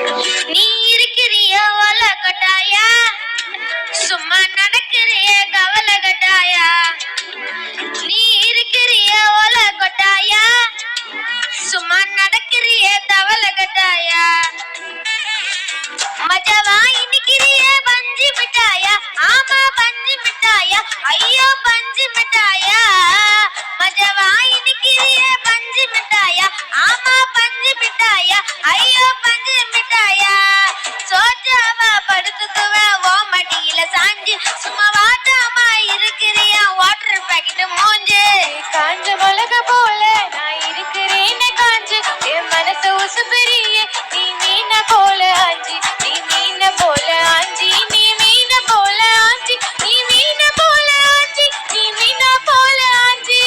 நீ இருக்கிறிய ஒல கொட்டாயா, சும்மா நடக்கிறிய கவலை கட்டாயா. நீ இருக்கிறிய ஒல கொட்டாயா, சும்மா நடக்கிறிய தவளை கட்டாயா. மஜவா இன்னிக்கிறிய பஞ்சு மிட்டாயா, ஆமா பஞ்சு மிட்டாயா, ஐயோ பஞ்சு மிட்டாயா. மஜவா இன்னிக்கிறிய பஞ்சு மிட்டாயா, ஆமா பஞ்சு மிட்டாயா, ஐயோ பஞ்சு மிட்டாயா. சோஜாவா படுத்துக்குவேன் ஓ மடியில சாஞ்சு, சும்மா வாட்டாமா இருக்கிறியா வாட்டர் பாக்கெட் மூஞ்சு. காஞ்ச மிளக போல நான் இருக்கிறேன்னு காஞ்சு, என் மனசு உசுப்பெரிய நீ மீன போல ஆஞ்சி, நீ மீன போல ஆஞ்சி, நீ மீன போல ஆஞ்சி, நீ மீன போல ஆஞ்சி, நீ மீன போல ஆஞ்சி.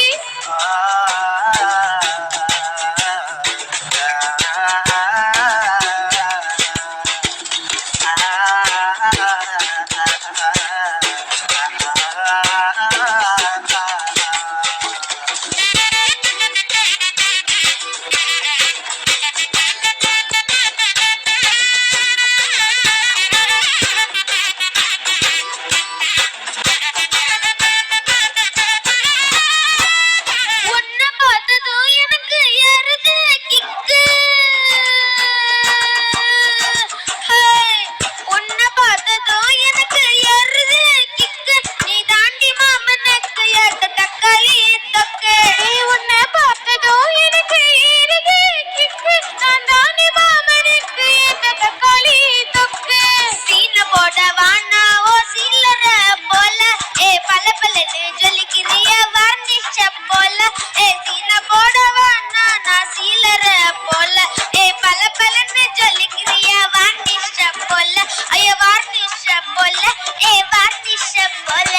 உன்னை பார்த்ததும் எனக்கு ஏறுது கிக்கு. உன்னை பார்த்ததும் எனக்கு ஏறுது கிக்கு. நீ தாண்டி மாமனுக்கு ஏத்த தக்காளி தொக்கு. உன்னை பார்த்ததும் எனக்கு ஏறுது கிக்கு, நான் தானே மாமனுக்கு ஏத்த தக்காளி தொக்கு. சீன போட வானா ஓ சீலர போல, ஏ பல பலன்னு ஜொலிக்கிறிய வர்ணிஷ போல. ஏ சீன போட வானா நான் சீலர போல, ஏ பல பலன்னு ஜொலிக்கிறிய வர்ணிஷ போல. ஐயோ வர்ணிஷ போல, ஏ வர்ணிஷ போல.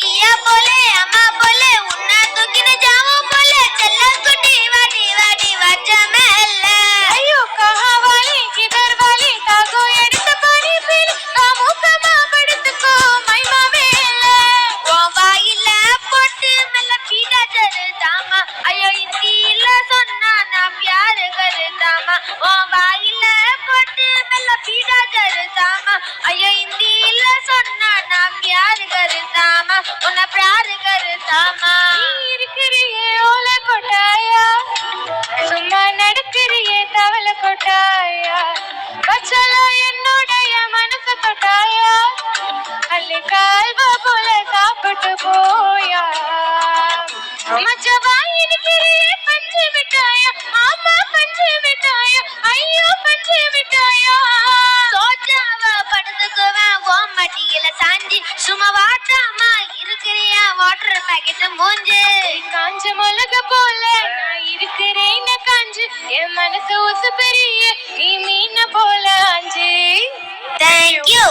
किया बोले अम्मा बोले उन्ना तो किने जाओ बोले चला कुटी वाडी वाडी वाजा महल. ஐயோ கஹாவாலி கிதர் வாலி தாகோ எடுத்து பாரி பின் காமுகமா படுத்துக்கோ மைமா வேல. ஓ வாயில போட்டு மெல்ல பீடா ஜருதாமா, ஐயோ இந்தியில சொன்னா நான் प्यार करदामा. ஓ வாயில போட்டு மெல்ல பீடா ஜருதாமா, ஐயோ இந்தியில சொன்னா நான் प्यार करदामा, உன்னை प्यार करदामा. நீ இருக்கிறியே ஓல கொட்டாயா, சும்மா நடக்கிறியே தவள கொட்டாயா. பச்சல என்னுடைய மனச கொட்டாயா, அள்ளி கால்வா போல சாப்பிட்டு போயா. மச்சவா இருக்கிறியே பஞ்சு மிட்டாயா, ஆமா பஞ்சு மிட்டாயா, ஐயோ பஞ்சு மிட்டாயா. சோஜாவா படுத்துக்குவேன் ஓ மடியில சாஞ்சி, சும்மா வாட்டாமா இருக்கிறியா வாட்டர் பாக்கெட் மூஞ்சு. காஞ்ச மிளக போல நான் இருக்கிறேன்னு காஞ்சு, என் மனசு உசு பெரிய நீ மீன போல ஆஞ்சி. Thank you.